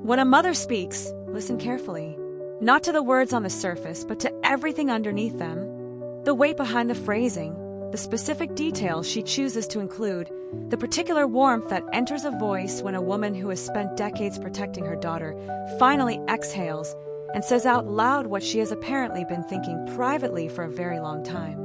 When a mother speaks, listen carefully. Not to the words on the surface, but to everything underneath them. The weight behind the phrasing, the specific details she chooses to include, the particular warmth that enters a voice when a woman who has spent decades protecting her daughter finally exhales and says out loud what she has apparently been thinking privately for a very long time.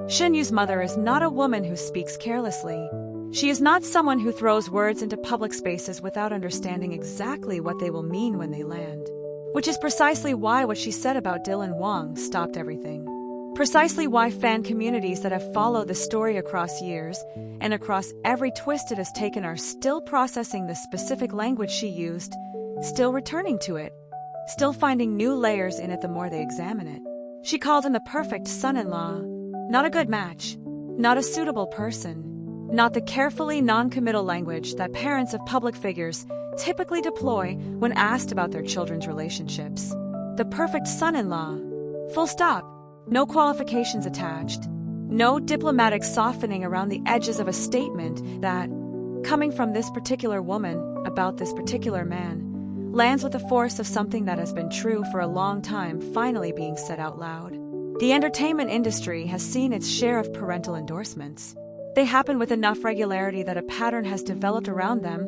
Shen Yue's mother is not a woman who speaks carelessly. She is not someone who throws words into public spaces without understanding exactly what they will mean when they land. Which is precisely why what she said about Dylan Wang stopped everything. Precisely why fan communities that have followed the story across years and across every twist it has taken are still processing the specific language she used, still returning to it, still finding new layers in it the more they examine it. She called him the perfect son-in-law. Not a good match. Not a suitable person. Not the carefully non-committal language that parents of public figures typically deploy when asked about their children's relationships. The perfect son-in-law. Full stop. No qualifications attached. No diplomatic softening around the edges of a statement that, coming from this particular woman about this particular man, lands with the force of something that has been true for a long time finally being said out loud. The entertainment industry has seen its share of parental endorsements. They happen with enough regularity that a pattern has developed around them: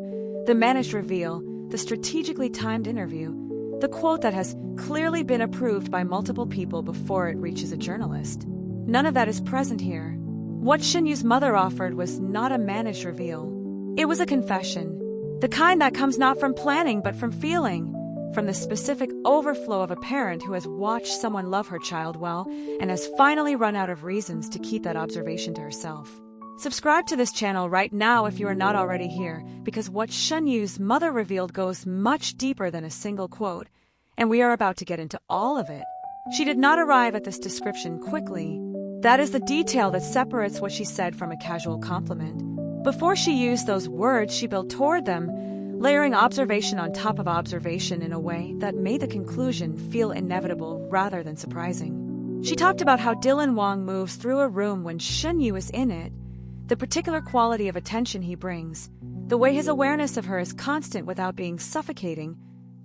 the managed reveal, the strategically timed interview, the quote that has clearly been approved by multiple people before it reaches a journalist. None of that is present here. What Shen Yue's mother offered was not a managed reveal. It was a confession, the kind that comes not from planning but from feeling, from the specific overflow of a parent who has watched someone love her child well and has finally run out of reasons to keep that observation to herself. Subscribe to this channel right now if you are not already here, because what Shen Yue's mother revealed goes much deeper than a single quote, and we are about to get into all of it. She did not arrive at this description quickly. That is the detail that separates what she said from a casual compliment. Before she used those words, she built toward them, layering observation on top of observation in a way that made the conclusion feel inevitable rather than surprising. She talked about how Dylan Wang moves through a room when Shen Yue is in it, the particular quality of attention he brings, the way his awareness of her is constant without being suffocating,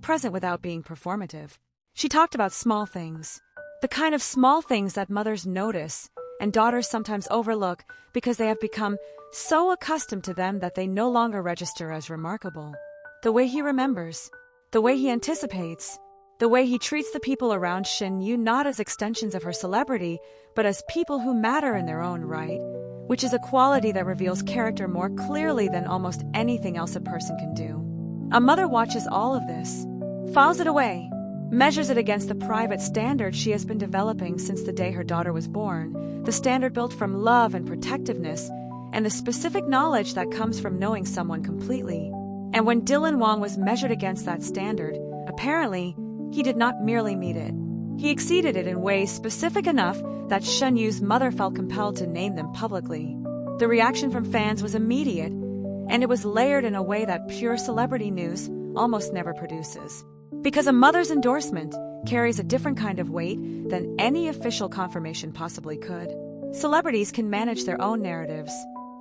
present without being performative. She talked about small things, the kind of small things that mothers notice and daughters sometimes overlook because they have become so accustomed to them that they no longer register as remarkable. The way he remembers, the way he anticipates, the way he treats the people around Shen Yue not as extensions of her celebrity, but as people who matter in their own right, which is a quality that reveals character more clearly than almost anything else a person can do. A mother watches all of this, files it away, measures it against the private standard she has been developing since the day her daughter was born, the standard built from love and protectiveness, and the specific knowledge that comes from knowing someone completely. And when Dylan Wang was measured against that standard, apparently, he did not merely meet it. He exceeded it in ways specific enough that Shen Yue's mother felt compelled to name them publicly. The reaction from fans was immediate, and it was layered in a way that pure celebrity news almost never produces. Because a mother's endorsement carries a different kind of weight than any official confirmation possibly could. Celebrities can manage their own narratives.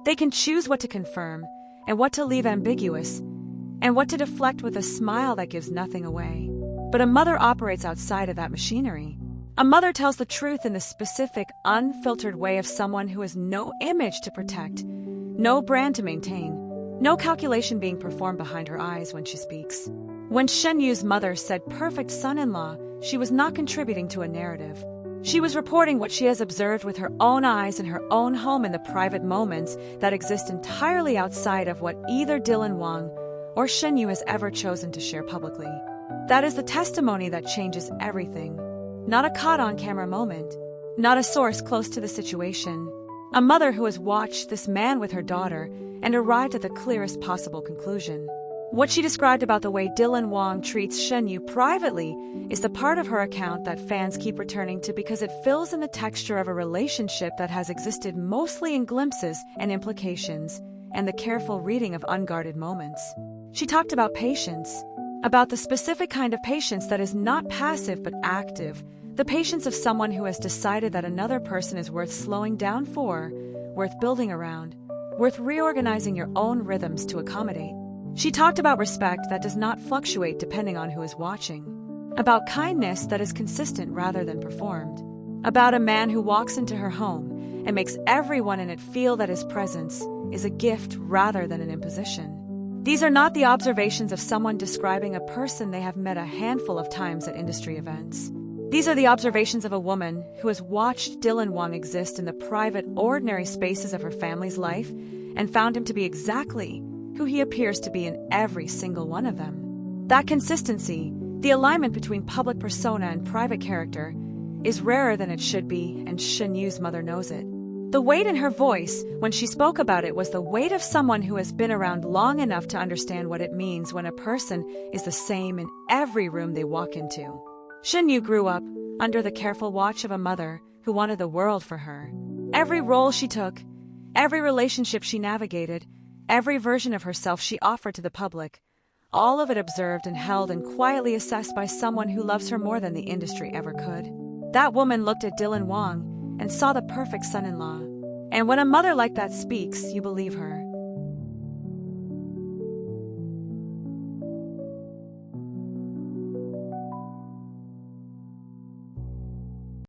They can choose what to confirm and what to leave ambiguous, and what to deflect with a smile that gives nothing away. But a mother operates outside of that machinery. A mother tells the truth in the specific, unfiltered way of someone who has no image to protect, no brand to maintain, no calculation being performed behind her eyes when she speaks. When Shen Yue's mother said perfect son-in-law, she was not contributing to a narrative. She was reporting what she has observed with her own eyes in her own home in the private moments that exist entirely outside of what either Dylan Wang or Shen Yue has ever chosen to share publicly. That is the testimony that changes everything. Not a caught-on-camera moment. Not a source close to the situation. A mother who has watched this man with her daughter and arrived at the clearest possible conclusion. What she described about the way Dylan Wang treats Shen Yue privately is the part of her account that fans keep returning to because it fills in the texture of a relationship that has existed mostly in glimpses and implications and the careful reading of unguarded moments. She talked about patience, about the specific kind of patience that is not passive but active, the patience of someone who has decided that another person is worth slowing down for, worth building around, worth reorganizing your own rhythms to accommodate. She talked about respect that does not fluctuate depending on who is watching, about kindness that is consistent rather than performed, about a man who walks into her home and makes everyone in it feel that his presence is a gift rather than an imposition. These are not the observations of someone describing a person they have met a handful of times at industry events. These are the observations of a woman who has watched Dylan Wang exist in the private, ordinary spaces of her family's life and found him to be exactly who he appears to be in every single one of them. That consistency, the alignment between public persona and private character, is rarer than it should be, and Shen Yue's mother knows it. The weight in her voice when she spoke about it was the weight of someone who has been around long enough to understand what it means when a person is the same in every room they walk into. Shen Yue grew up under the careful watch of a mother who wanted the world for her. Every role she took, every relationship she navigated, every version of herself she offered to the public, all of it observed and held and quietly assessed by someone who loves her more than the industry ever could. That woman looked at Dylan Wang and saw the perfect son-in-law. And when a mother like that speaks, you believe her.